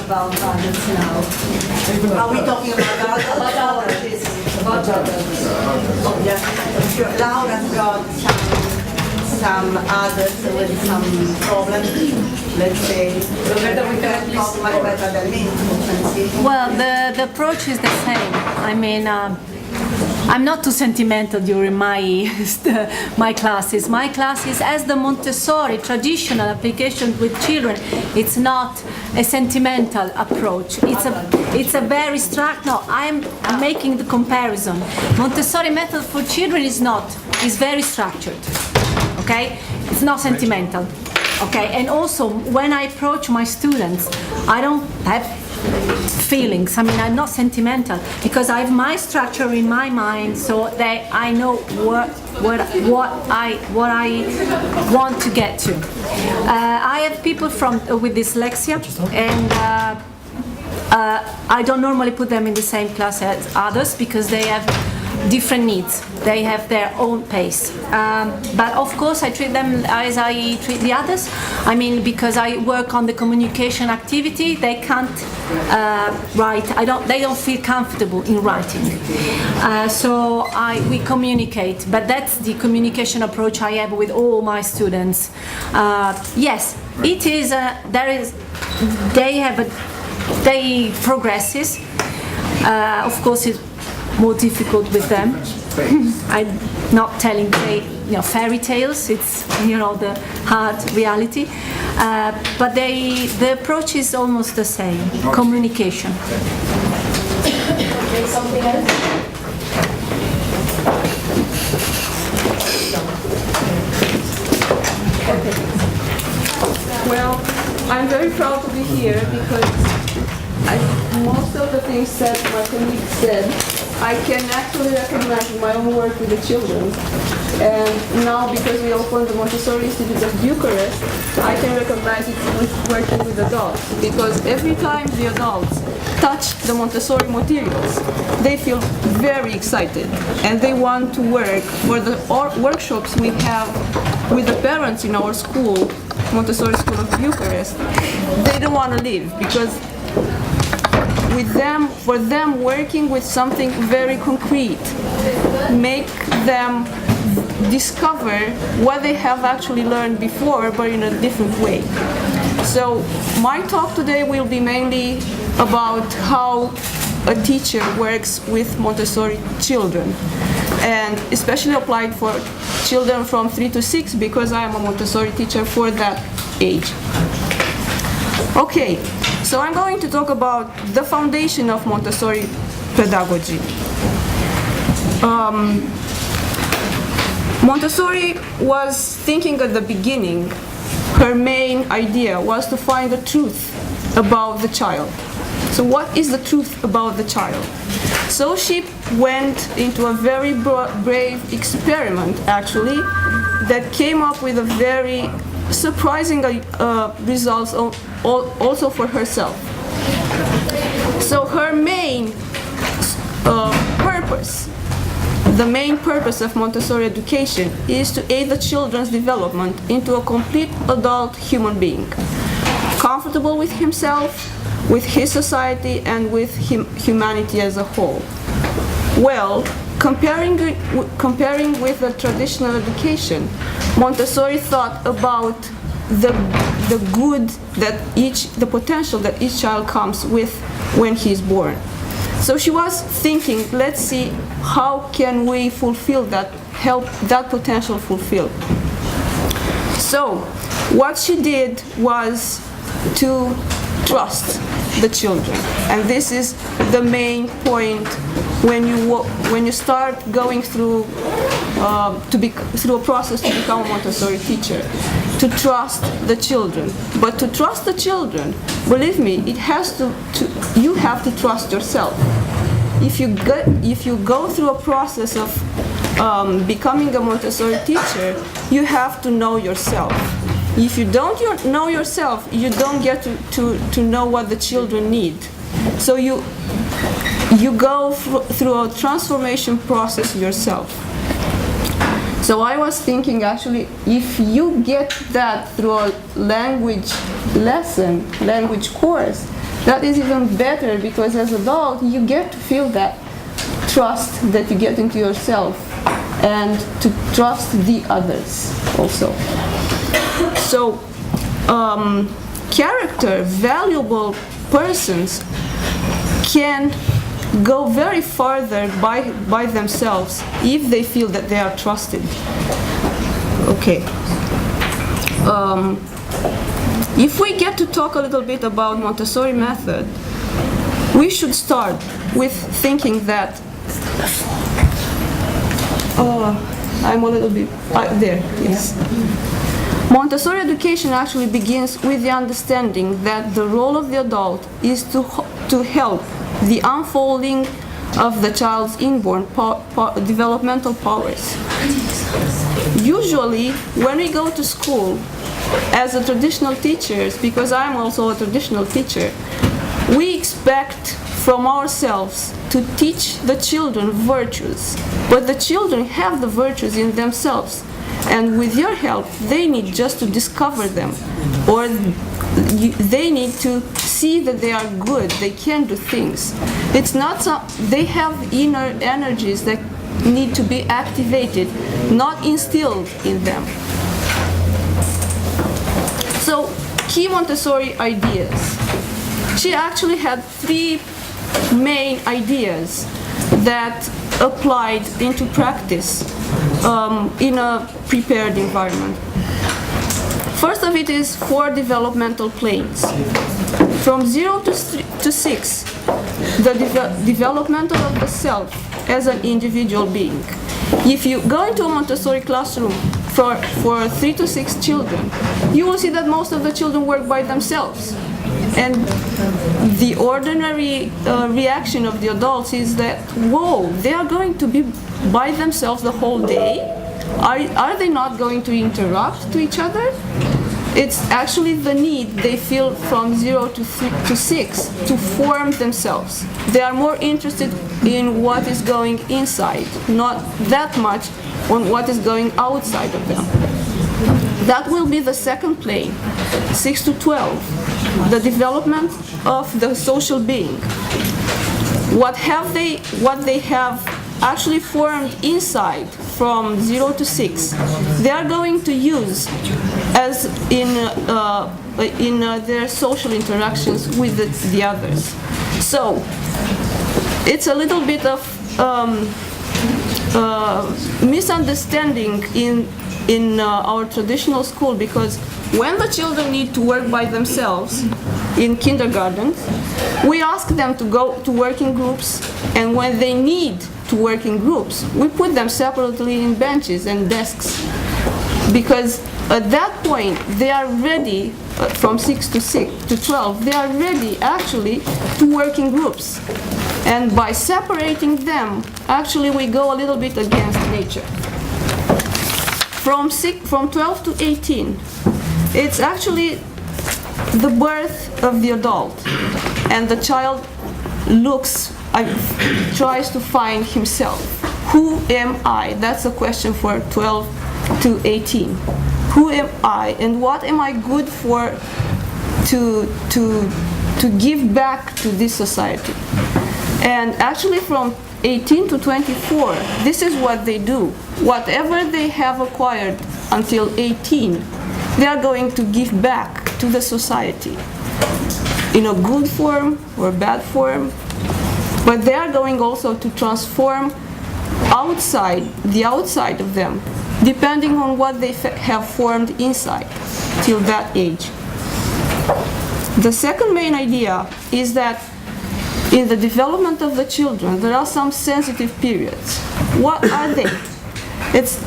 about adults now. Are we talking about adults? About adults. Oh, yeah. Sure. Laura's got some adults with some problems, let's say. Roberta, we can talk much better than me. Well, the approach is the same. I mean, I'm not too sentimental during my classes. My classes, as the Montessori traditional application with children, it's not a sentimental approach. It's a very structured. No, I'm making the comparison. Montessori method for children is very structured. Okay, it's not sentimental. Okay, and also when I approach my students, I don't have feelings. I mean, I'm not sentimental because I have my structure in my mind, so that I know what I want to get to. I have people with dyslexia, and I don't normally put them in the same class as others because they have different needs. They have their own pace. But of course I treat them as I treat the others. I mean, because I work on the communication activity, they can't write. They don't feel comfortable in writing. So we communicate, but that's the communication approach I have with all my students. Yes, it is, they progresses. Of course it's more difficult with them. I'm not telling fairy tales, it's the hard reality, but the approach is almost the same. Communication. Okay, something else? Well, I'm very proud to be here because most of the things that my colleagues said, I can actually recognize in my own work with the children. And now, because we opened the Montessori Institute of Bucharest, I can recognize it with working with adults. Because every time the adults touch the Montessori materials, they feel very excited. And they want to work. For the workshops we have with the parents in our school, Montessori School of Bucharest, they don't want to leave because for them working with something very concrete, make them discover what they have actually learned before, but in a different way. So my talk today will be mainly about how a teacher works with Montessori children, and especially applied for children from 3 to 6 because I am a Montessori teacher for that age. Okay, so I'm going to talk about the foundation of Montessori pedagogy. Montessori was thinking at the beginning, her main idea was to find the truth about the child. So what is the truth about the child? So she went into a very brave experiment, actually, that came up with a very surprising results also for herself. So her main purpose, the main purpose of Montessori education is to aid the children's development into a complete adult human being, comfortable with himself, with his society, and with humanity as a whole. Well, comparing with the traditional education, Montessori thought about the good that the potential that each child comes with when he is born. So she was thinking, let's see how can we fulfill that, help that potential fulfill. So what she did was to trust the children, and this is the main point when you start going through through a process to become a Montessori teacher, to trust the children. But to trust the children, believe me, you have to trust yourself. If you go through a process of becoming a Montessori teacher, you have to know yourself. If you don't know yourself, you don't get to know what the children need. So you go through a transformation process yourself. So I was thinking, actually, if you get that through a language lesson, language course, that is even better, because as an adult you get to feel that trust that you get into yourself and to trust the others also. So character, valuable persons can go very farther by themselves if they feel that they are trusted. Okay. If we get to talk a little bit about Montessori method, we should start with thinking that I'm a little bit there, yes. Montessori education actually begins with the understanding that the role of the adult is to help the unfolding of the child's inborn developmental powers. Usually, when we go to school, as a traditional teachers, because I'm also a traditional teacher, we expect from ourselves to teach the children virtues, but the children have the virtues in themselves, and with your help they need just to discover them, or they need to see that they are good, they can do things. It's not they have inner energies that need to be activated, not instilled in them. So, key Montessori ideas. She actually had 3 main ideas that applied into practice in a prepared environment. First of it is 4 developmental planes. From 0 to 6, the developmental of the self as an individual being. If you go into a Montessori classroom for 3 to 6 children, you will see that most of the children work by themselves. And the ordinary reaction of the adults is that, whoa, they are going to be by themselves the whole day? Are they not going to interrupt to each other? It's actually the need they feel from 0 to 6 to form themselves. They are more interested in what is going inside, not that much on what is going outside of them. That will be the second plane, 6 to 12, the development of the social being. What they have actually formed inside from 0 to 6, they are going to use as in their social interactions with the others. So it's a little bit of misunderstanding in our traditional school, because when the children need to work by themselves in kindergarten, we ask them to go to work in groups, and when they need to work in groups, we put them separately in benches and desks, because at that point they are ready, from 6 to 12, they are ready actually to work in groups. And by separating them, actually we go a little bit against nature. From 12 to 18, it's actually the birth of the adult, and the child tries to find himself. Who am I? That's a question for 12 to 18. Who am I, and what am I good for to give back to this society? And actually from 18 to 24, this is what they do. Whatever they have acquired until 18, they are going to give back to the society in a good form or bad form, but they are going also to transform the outside of them, depending on what they have formed inside till that age. The second main idea is that in the development of the children, there are some sensitive periods. What are they? It's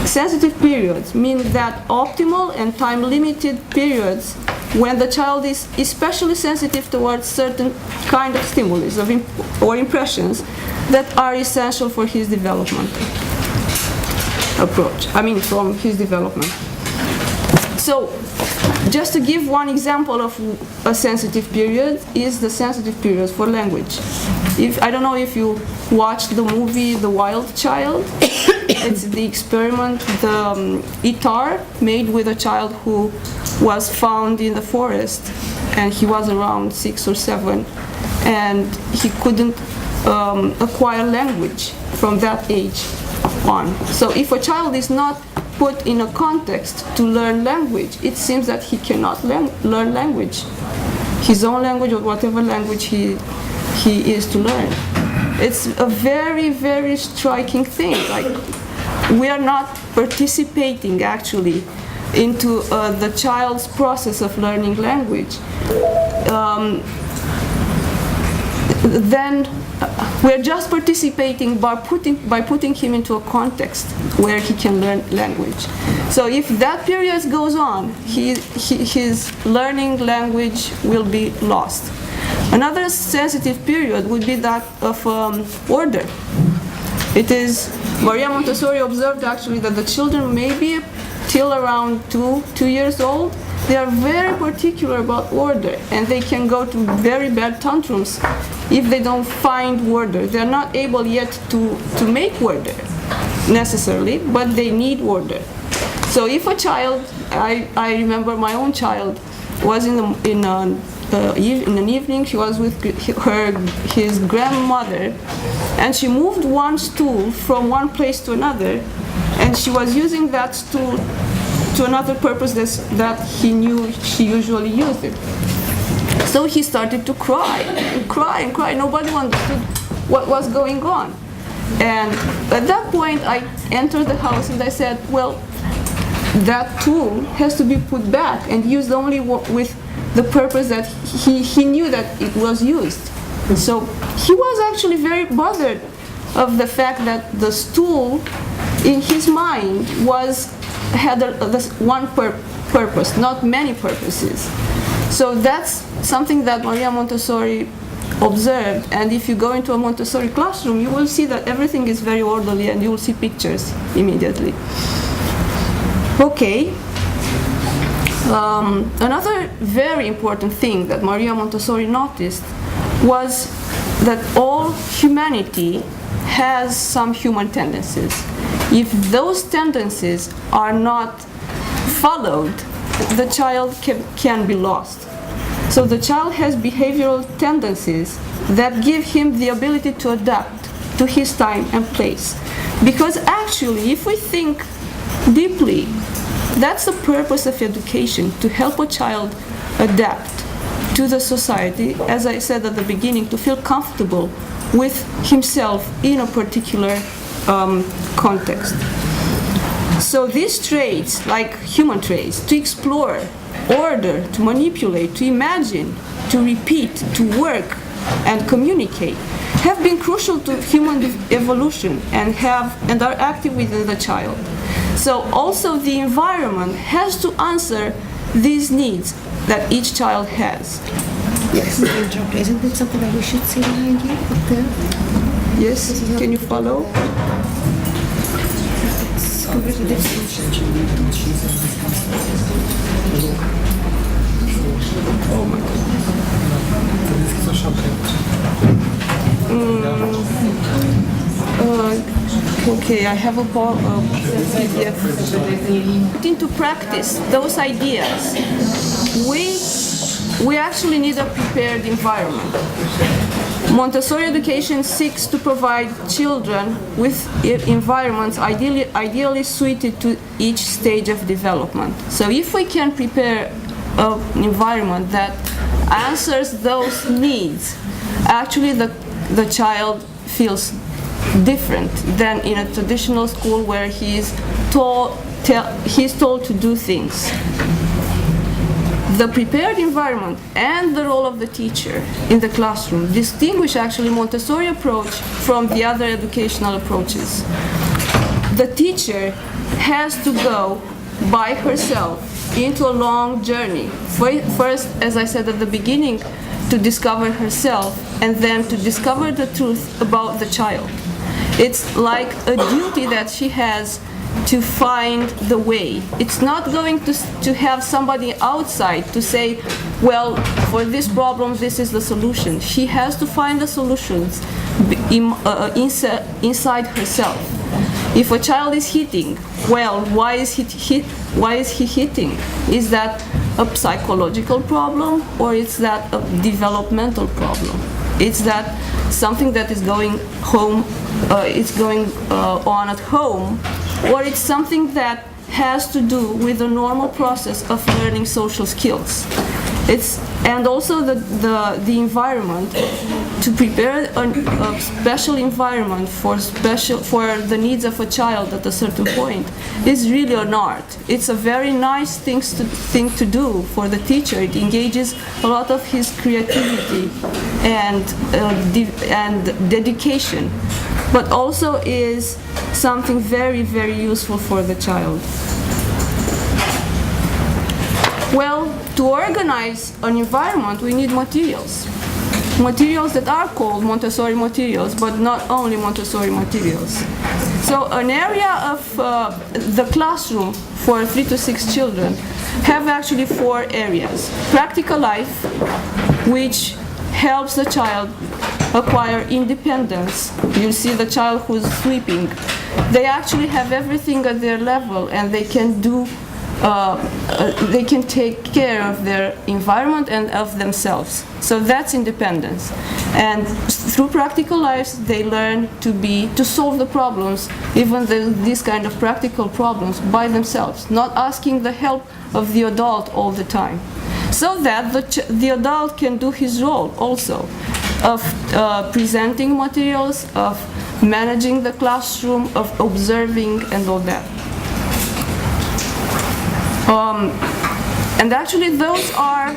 sensitive periods mean that optimal and time-limited periods when the child is especially sensitive towards certain kind of stimulus or impressions that are essential for his development approach. From his development. So, just to give one example of a sensitive period is the sensitive period for language. I don't know if you watched the movie The Wild Child. It's the experiment, the ITAR, made with a child who was found in the forest, and he was around 6 or 7, and he couldn't acquire language from that age on. So if a child is not put in a context to learn language, it seems that he cannot learn language, his own language or whatever language he is to learn. It's a very, very striking thing. Like, we are not participating actually into the child's process of learning language. Then we're just participating by putting him into a context where he can learn language. So if that period goes on, his learning language will be lost. Another sensitive period would be that of order. It is, Maria Montessori observed actually that the children maybe till around 2 years old, they are very particular about order, and they can go to very bad tantrums if they don't find order. They're not able yet to make order necessarily, but they need order. So if a child, I remember my own child was in an evening, she was with his grandmother, and she moved one stool from one place to another, and she was using that stool to another purpose that he knew she usually used it. So he started to cry and cry and cry. Nobody understood what was going on. And at that point, I entered the house and I said, well, that tool has to be put back and used only with the purpose that he knew that it was used. So he was actually very bothered of the fact that the stool in his mind had this one purpose, not many purposes. So that's something that Maria Montessori observed, and if you go into a Montessori classroom, you will see that everything is very orderly, and you will see pictures immediately. Okay. Another very important thing that Maria Montessori noticed was that all humanity has some human tendencies. If those tendencies are not followed, the child can be lost. So the child has behavioral tendencies that give him the ability to adapt to his time and place. Because actually, if we think deeply, that's the purpose of education, to help a child adapt to the society, as I said at the beginning, to feel comfortable with himself in a particular context. So these traits, like human traits, to explore, order, to manipulate, to imagine, to repeat, to work, and communicate, have been crucial to human evolution and are active within the child. So also the environment has to answer these needs that each child has. Yes. Isn't there something that we should see behind you up there? Yes, can you follow? Oh my God. Okay, I have a PDF. Into practice those ideas, we actually need a prepared environment. Montessori education seeks to provide children with environments ideally suited to each stage of development. So if we can prepare an environment that answers those needs, actually the child feels different than in a traditional school where he's told to do things. The prepared environment and the role of the teacher in the classroom distinguish actually Montessori approach from the other educational approaches. The teacher has to go by herself into a long journey. First, as I said at the beginning, to discover herself, and then to discover the truth about the child. It's like a duty that she has to find the way. It's not going to have somebody outside to say, well, for this problem, this is the solution. She has to find the solutions inside herself. If a child is hitting, well, why is he hitting? Is that a psychological problem, or is that a developmental problem? It's that something that is going home, on at home, or it's something that has to do with the normal process of learning social skills. And also the environment, to prepare a special environment for the needs of a child at a certain point is really an art. It's a very nice thing to do for the teacher. It engages a lot of his creativity and dedication, but also is something very, very useful for the child. Well, to organize an environment, we need materials. Materials that are called Montessori materials, but not only Montessori materials. So an area of the classroom for 3 to 6 children have actually 4 areas. Practical life, which helps the child acquire independence. You see the child who's sleeping. They actually have everything at their level, and they can take care of their environment and of themselves. So that's independence. And through practical lives, they learn to solve the problems, even these kind of practical problems, by themselves, not asking the help of the adult all the time. So that the adult can do his role also of presenting materials, of managing the classroom, of observing, and all that. And actually those are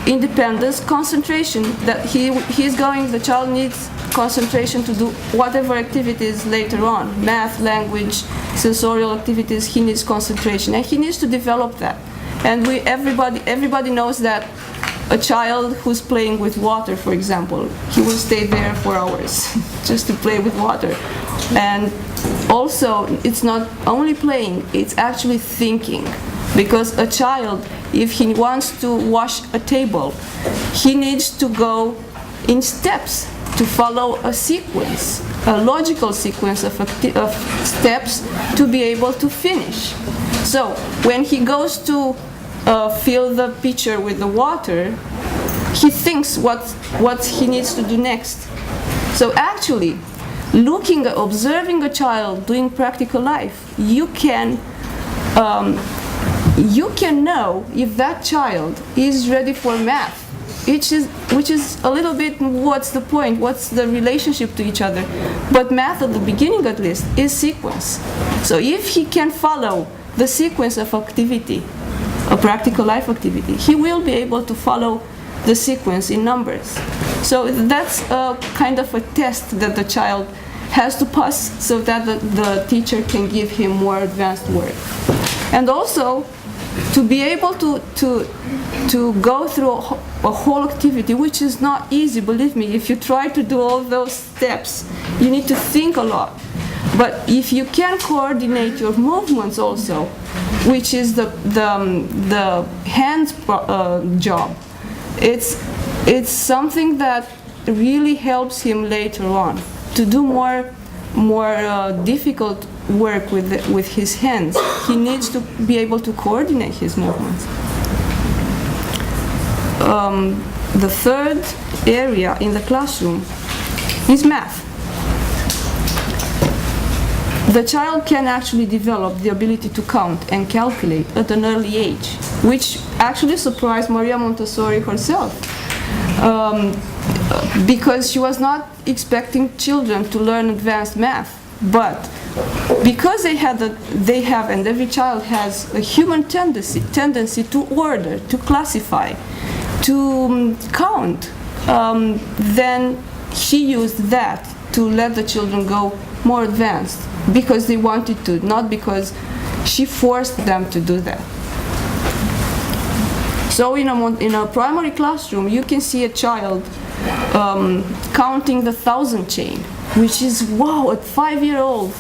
independence, concentration, that the child needs concentration to do whatever activities later on, math, language, sensorial activities. He needs concentration, and he needs to develop that. And everybody knows that a child who's playing with water, for example, he will stay there for hours just to play with water. And also, it's not only playing, it's actually thinking. Because a child, if he wants to wash a table, he needs to go in steps to follow a sequence, a logical sequence of steps to be able to finish. So when he goes to fill the pitcher with the water, he thinks what he needs to do next. So actually, observing a child doing practical life, you can know if that child is ready for math, which is a little bit what's the point, what's the relationship to each other. But math, at the beginning at least, is sequence. So if he can follow the sequence of activity, a practical life activity, he will be able to follow the sequence in numbers. So that's a kind of a test that the child has to pass so that the teacher can give him more advanced work. And also, to be able to go through a whole activity, which is not easy, believe me. If you try to do all those steps, you need to think a lot. But if you can coordinate your movements also, which is the hands job, it's something that really helps him later on to do more difficult work with his hands. He needs to be able to coordinate his movements. The third area in the classroom is math. The child can actually develop the ability to count and calculate at an early age, which actually surprised Maria Montessori herself, because she was not expecting children to learn advanced math. But because they have, and every child has a human tendency to order, to classify, to count, then she used that to let the children go more advanced, because they wanted to, not because she forced them to do that. So in a primary classroom, you can see a child counting the 1,000 chain, which is, wow, a 5-year-old.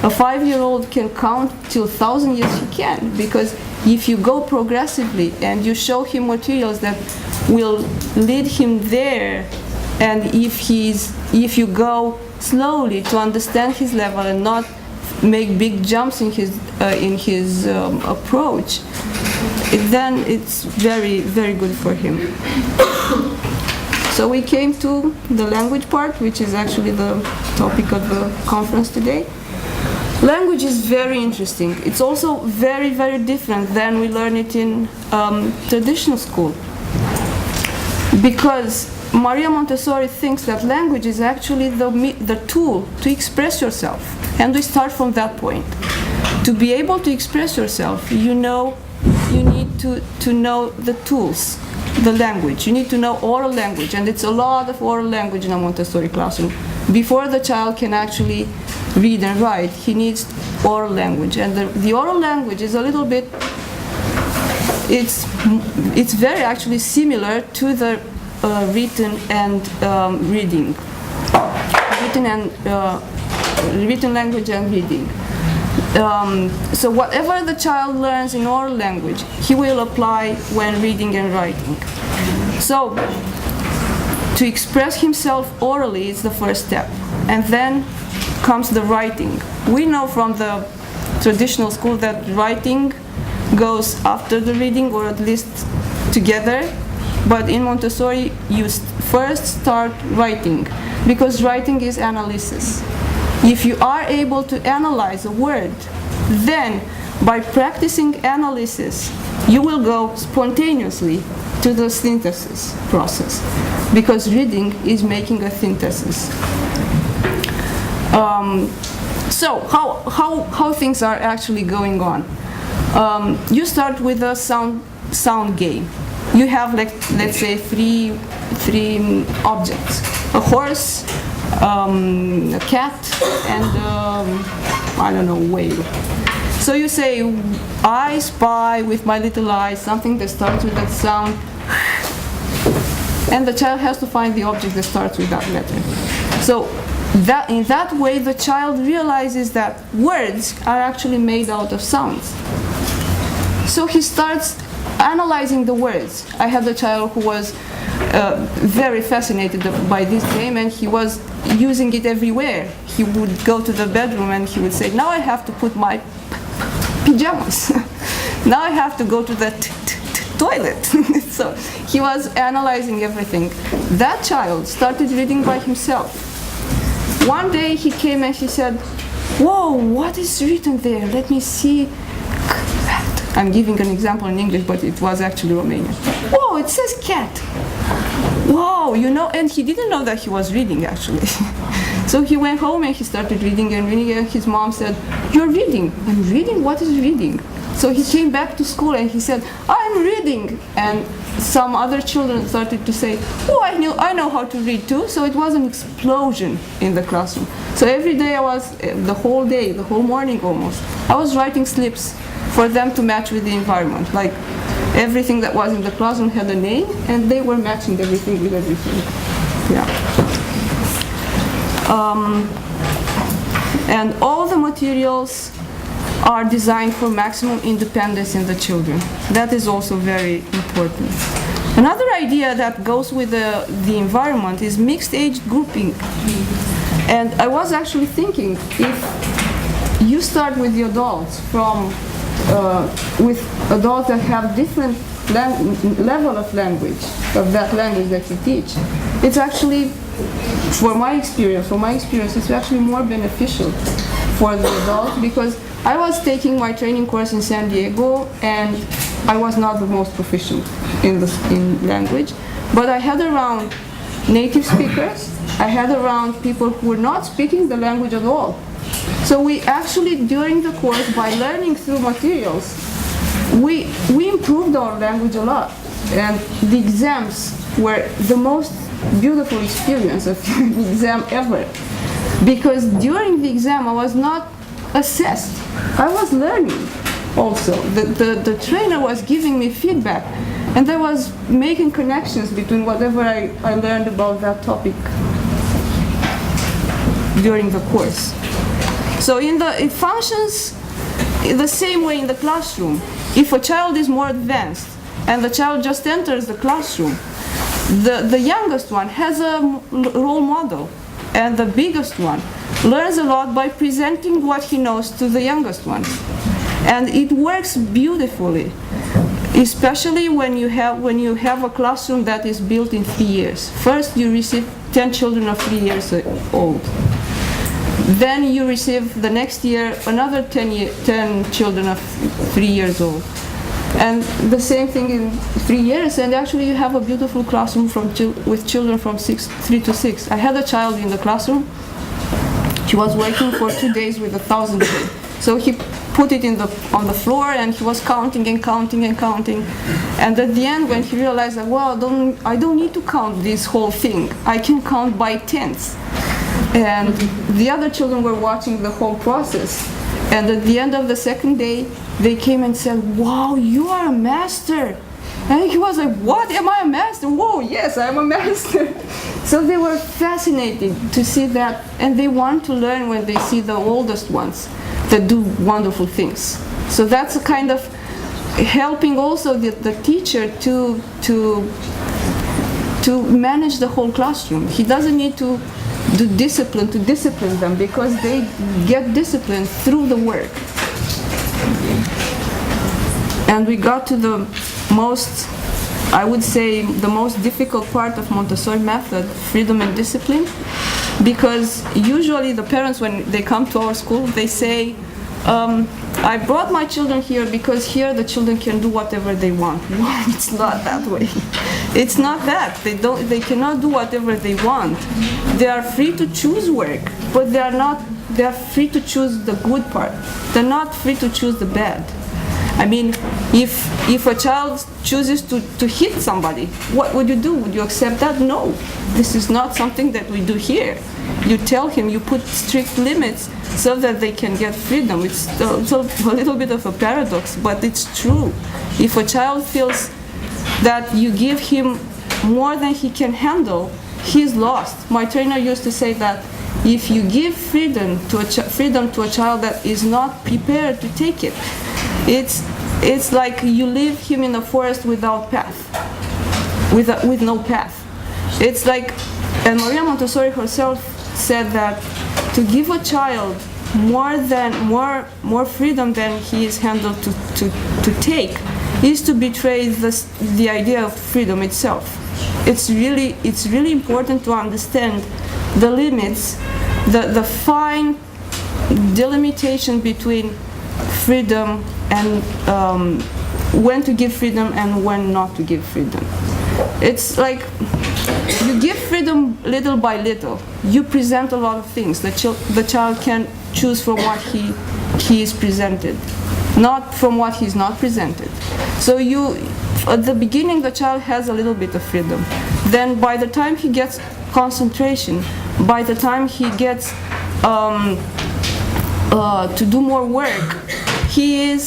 A 5-year-old can count till 1,000. Yes, he can, because if you go progressively and you show him materials that will lead him there, and if you go slowly to understand his level and not make big jumps in his approach, then it's very, very good for him. So we came to the language part, which is actually the topic of the conference today. Language is very interesting. It's also very, very different than we learn it in traditional school. Because Maria Montessori thinks that language is actually the tool to express yourself. And we start from that point. To be able to express yourself, you need to know the tools, the language. You need to know oral language, and it's a lot of oral language in a Montessori classroom. Before the child can actually read and write, he needs oral language. And the oral language is a little bit, it's very actually similar to the written and reading. Written language and reading. So whatever the child learns in oral language, he will apply when reading and writing. So to express himself orally is the first step, and then comes the writing. We know from the traditional school that writing goes after the reading, or at least together, but in Montessori you first start writing, because writing is analysis. If you are able to analyze a word, then by practicing analysis, you will go spontaneously to the synthesis process, because reading is making a synthesis. So how things are actually going on? You start with a sound game. You have, like, let's say three objects: a horse, a cat, and I don't know, whale. So you say, I spy with my little eyes something that starts with that sound, and the child has to find the object that starts with that letter. So in that way, the child realizes that words are actually made out of sounds. So he starts analyzing the words. I had a child who was very fascinated by this game, and he was using it everywhere. He would go to the bedroom and he would say, now I have to put my pajamas. Now I have to go to the toilet. So he was analyzing everything. That child started reading by himself. One day he came and he said, whoa, what is written there? Let me see. I'm giving an example in English, but it was actually Romanian. Whoa, it says cat. Whoa, and he didn't know that he was reading, actually. So he went home and he started reading and reading, and his mom said, you're reading. I'm reading? What is reading? So he came back to school and he said, I'm reading. And some other children started to say, oh, I know how to read too. So it was an explosion in the classroom. So every day the whole day, the whole morning almost, I was writing slips for them to match with the environment. Like, everything that was in the classroom had a name, and they were matching everything with everything. Yeah. And all the materials are designed for maximum independence in the children. That is also very important. Another idea that goes with the environment is mixed age grouping. And I was actually thinking, if you start with the adults with adults that have different level of language, of that language that you teach, it's actually, from my experience, it's actually more beneficial for the adults, because I was taking my training course in San Diego, and I was not the most proficient in language, but I had around native speakers, I had around people who were not speaking the language at all. So we actually, during the course, by learning through materials, we improved our language a lot. And the exams were the most beautiful experience of the exam ever. Because during the exam, I was not assessed. I was learning also. The trainer was giving me feedback, and I was making connections between whatever I learned about that topic during the course. So it functions in the same way in the classroom. If a child is more advanced and the child just enters the classroom, the youngest one has a role model, and the biggest one learns a lot by presenting what he knows to the youngest ones. And it works beautifully, especially when you have a classroom that is built in 3 years. First, you receive 10 children of 3 years old. Then you receive the next year another 10 children of 3 years old. And the same thing in 3 years, and actually you have a beautiful classroom with children from 3 to 6. I had a child in the classroom. He was working for 2 days with 1,000 kids. So he put it on the floor, and he was counting and counting and counting. And at the end, when he realized that, well, I don't need to count this whole thing. I can count by tenths. And the other children were watching the whole process. And at the end of the second day, they came and said, wow, you are a master. And he was like, what, am I a master? Whoa, yes, I'm a master. So they were fascinated to see that, and they want to learn when they see the oldest ones that do wonderful things. So that's a kind of helping also the teacher to manage the whole classroom. He doesn't need to do discipline to discipline them, because they get disciplined through the work. And we got to the most, I would say, the most difficult part of Montessori method, freedom and discipline, because usually the parents, when they come to our school, they say, I brought my children here because here the children can do whatever they want. Well, it's not that way. It's not that. They cannot do whatever they want. They are free to choose work, but they are free to choose the good part. They're not free to choose the bad. I mean, if a child chooses to hit somebody, what would you do? Would you accept that? No, this is not something that we do here. You tell him, you put strict limits so that they can get freedom. It's a little bit of a paradox, but it's true. If a child feels that you give him more than he can handle, he's lost. My trainer used to say that if you give freedom to a child that is not prepared to take it, it's like you leave him in a forest without path, with no path. It's like, and Maria Montessori herself said that to give a child more freedom than he is handled to take is to betray the idea of freedom itself. It's really important to understand the limits, the fine delimitation between freedom and when to give freedom and when not to give freedom. It's like you give freedom little by little. You present a lot of things. The child can choose from what he is presented, not from what he's not presented. So at the beginning, the child has a little bit of freedom. Then by the time he gets concentration, by the time he gets to do more work, he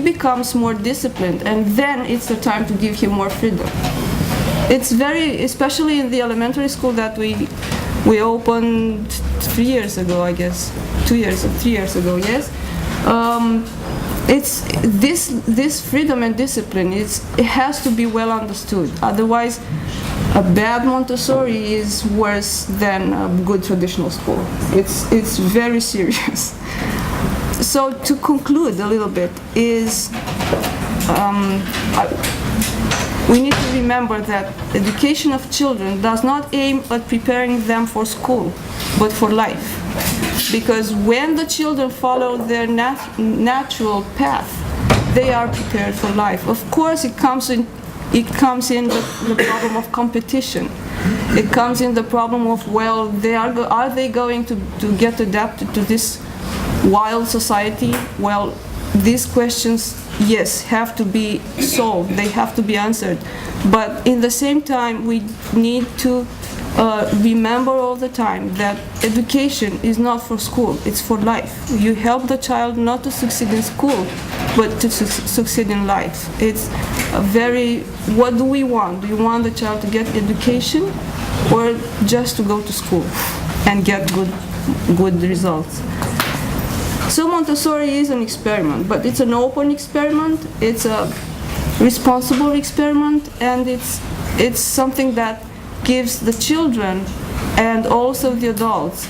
becomes more disciplined, and then it's the time to give him more freedom. It's especially in the elementary school that we opened 3 years ago, I guess, 3 years ago, yes. It's this freedom and discipline. It has to be well understood. Otherwise, a bad Montessori is worse than a good traditional school. It's very serious. So to conclude a little bit is, we need to remember that education of children does not aim at preparing them for school, but for life. Because when the children follow their natural path, they are prepared for life. Of course, it comes in the problem of competition. It comes in the problem of, well, are they going to get adapted to this wild society? Well, these questions, yes, have to be solved. They have to be answered. But in the same time, we need to remember all the time that education is not for school, it's for life. You help the child not to succeed in school, but to succeed in life. It's what do we want? Do you want the child to get education, or just to go to school and get good results? So Montessori is an experiment, but it's an open experiment, it's a responsible experiment, and it's something that gives the children and also the adults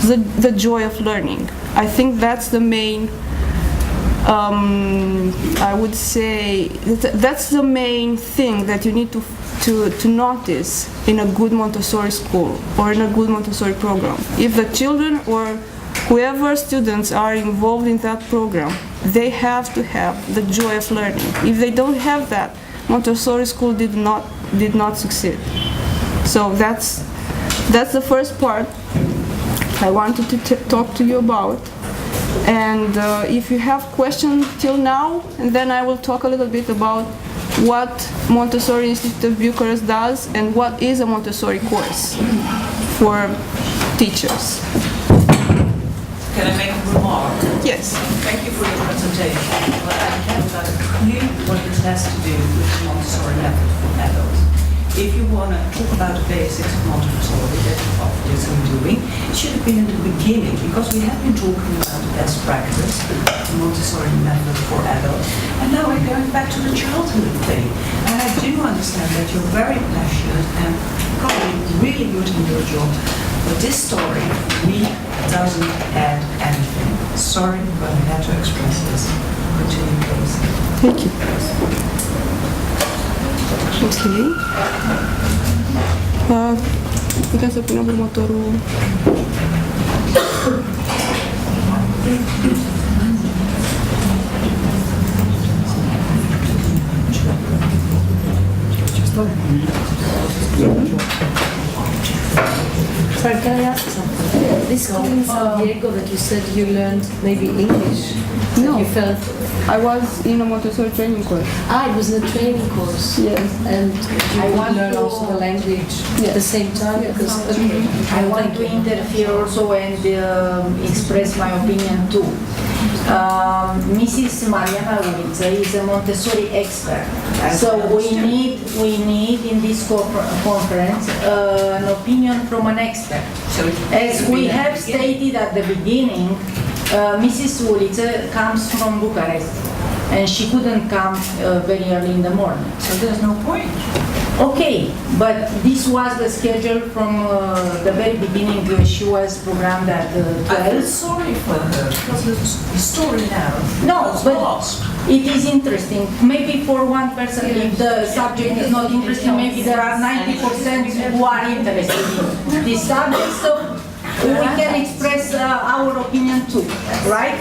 the joy of learning. I think that's the main, I would say, that's the main thing that you need to notice in a good Montessori school or in a good Montessori program. If the children or whoever students are involved in that program, they have to have the joy of learning. If they don't have that, Montessori school did not succeed. So that's the first part I wanted to talk to you about. And if you have questions till now, and then I will talk a little bit about what Montessori Institute of Bucharest does and what is a Montessori course for teachers. Can I make a remark? Yes. Thank you for your presentation. But I have got a clue what it has to do with the Montessori method for adults. If you want to talk about the basics of Montessori, that's what we're doing, it should have been in the beginning, because we have been talking about the best practice, the Montessori method for adults, and now we're going back to the childhood thing. And I do understand that you're very passionate and probably really good in your job, but this story really doesn't add anything. Sorry, but I had to express this. Continue, please. Thank you. Ok. Putem să punem următorul. Sorry, can I ask something? This school in San Diego that you said you learned maybe English? No. You felt... I was in a Montessori training course. It was a training course. Yes. And you could learn also the language at the same time? Because, I want to interfere also and express my opinion too. Mrs. Mariana Ulița is a Montessori expert, so we need in this conference an opinion from an expert. As we have stated at the beginning, Mrs. Ulița comes from Bucharest, and she couldn't come very early in the morning. So there's no point. Okay, but this was the schedule from the very beginning. She was programmed at I feel 12. sorry for her, because the story now was but lost. it is interesting. Maybe for one person, if the subject is not interesting, maybe there are 90% who are interested in this subject. So we can express our opinion too, right?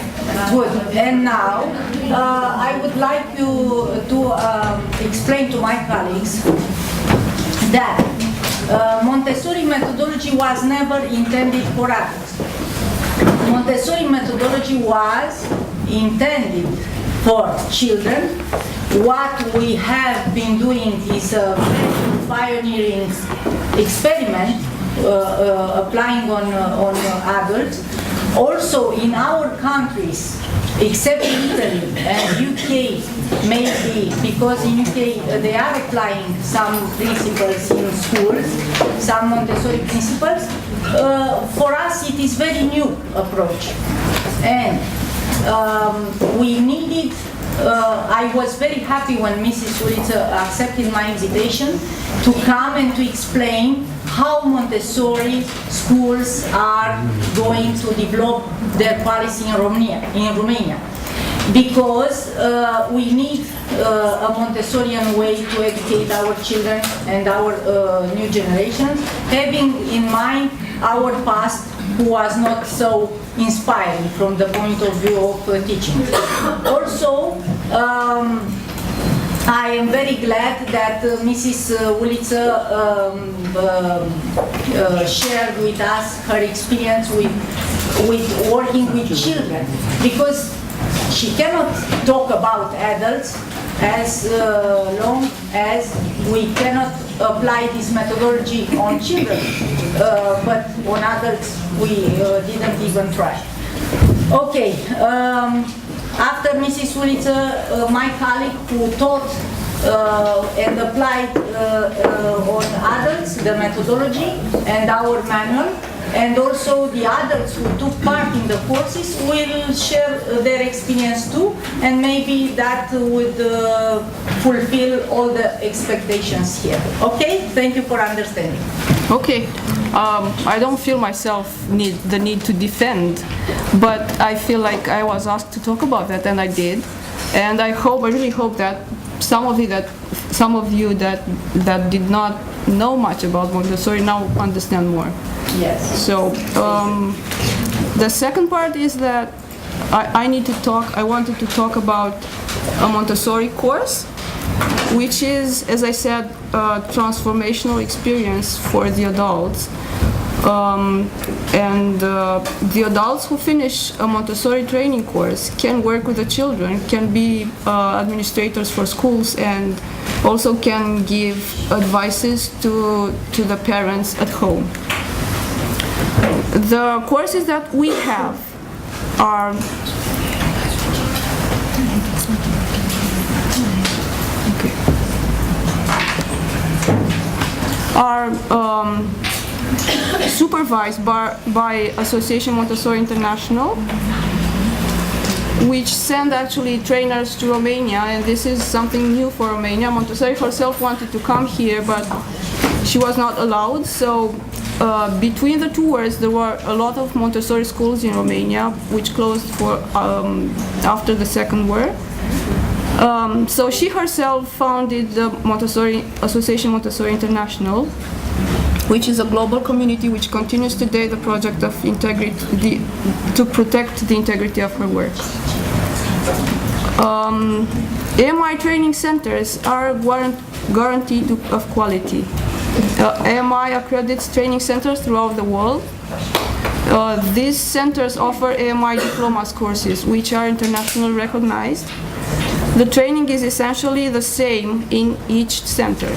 Good. And now, I would like you to explain to my colleagues that Montessori methodology was never intended for adults. Montessori methodology was intended for children. What we have been doing is a pioneering experiment applying on adults. Also in our countries, except Italy and UK, maybe because in UK they are applying some principles in schools, some Montessori principles. For us it is very new approach, and we needed. I was very happy when Mrs. Ulița accepted my invitation to come and to explain how Montessori schools are going to develop their policy in Romania. Because we need a Montessorian way to educate our children and our new generations, having in mind our past, who was not so inspiring from the point of view of teaching. Also, I am very glad that Mrs. Ulița shared with us her experience with working with children, because she cannot talk about adults as long as we cannot apply this methodology on children, but on adults we didn't even try. Okay, after Mrs. Ulița, my colleague who taught and applied on adults the methodology and our manual, and also the adults who took part in the courses will share their experience too, and maybe that would fulfill all the expectations here. Okay, thank you for understanding. Okay, I don't feel myself the need to defend, but I feel like I was asked to talk about that, and I did. And I really hope that some of you that did not know much about Montessori now understand more. Yes. So the second part is that I wanted to talk about a Montessori course, which is, as I said, a transformational experience for the adults. The adults who finish a Montessori training course can work with the children, can be administrators for schools, and also can give advices to the parents at home. The courses that we have are supervised by Association Montessori International, which send actually trainers to Romania, and this is something new for Romania. Montessori herself wanted to come here, but she was not allowed, so between the two wars there were a lot of Montessori schools in Romania which closed after the Second War. So she herself founded the Association Montessori International, which is a global community which continues today the project of integrity to protect the integrity of her work. AMI training centers are guaranteed of quality. AMI accredits training centers throughout the world. These centers offer AMI diplomas courses, which are internationally recognized. The training is essentially the same in each center.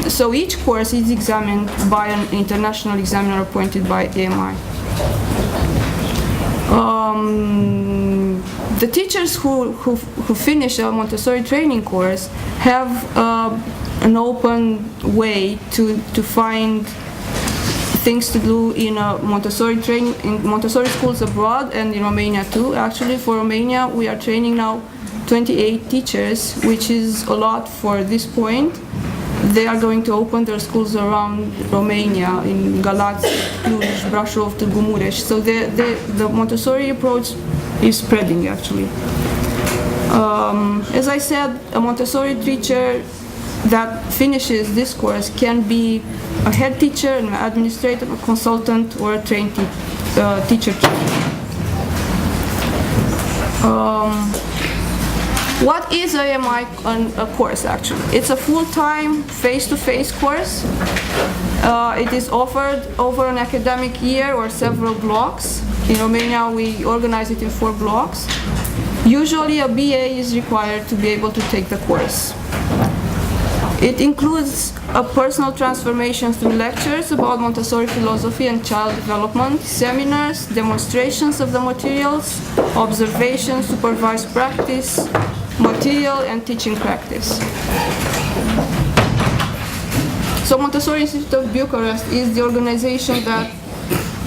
So each course is examined by an international examiner appointed by AMI. The teachers who finish a Montessori training course have an open way to find things to do in a Montessori training, in Montessori schools abroad and in Romania too. Actually, for Romania, we are training now 28 teachers, which is a lot for this point. They are going to open their schools around Romania, in Galați, Cluj, Brașov, Târgu Mureș. So the Montessori approach is spreading actually. As I said, a Montessori teacher that finishes this course can be a head teacher, an administrator, a consultant, or a trained teacher. What is AMI a course actually? It's a full-time, face-to-face course. It is offered over an academic year or several blocks. In Romania, we organize it in 4 blocks. Usually, a BA is required to be able to take the course. It includes a personal transformation through lectures about Montessori philosophy and child development, seminars, demonstrations of the materials, observations, supervised practice, material and teaching practice. So Montessori Institute of Bucharest is the organization that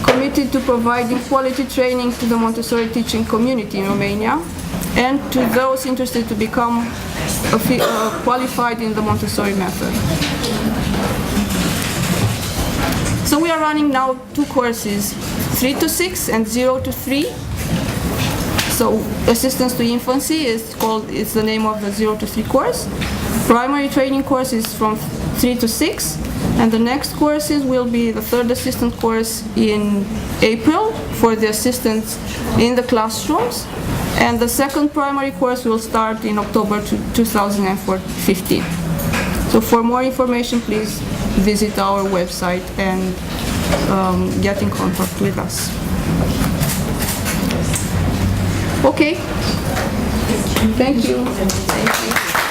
committed to providing quality training to the Montessori teaching community in Romania and to those interested to become qualified in the Montessori method. So we are running now 2 courses, 3 to 6 and 0 to 3. So assistance to infancy is the name of the 0 to 3 course. Primary training course is from 3 to 6, and the next courses will be the 3rd assistant course in April for the assistants in the classrooms, and the 2nd primary course will start in October 2015. So for more information, please visit our website and get in contact with us. Okay. Thank you. Thank you.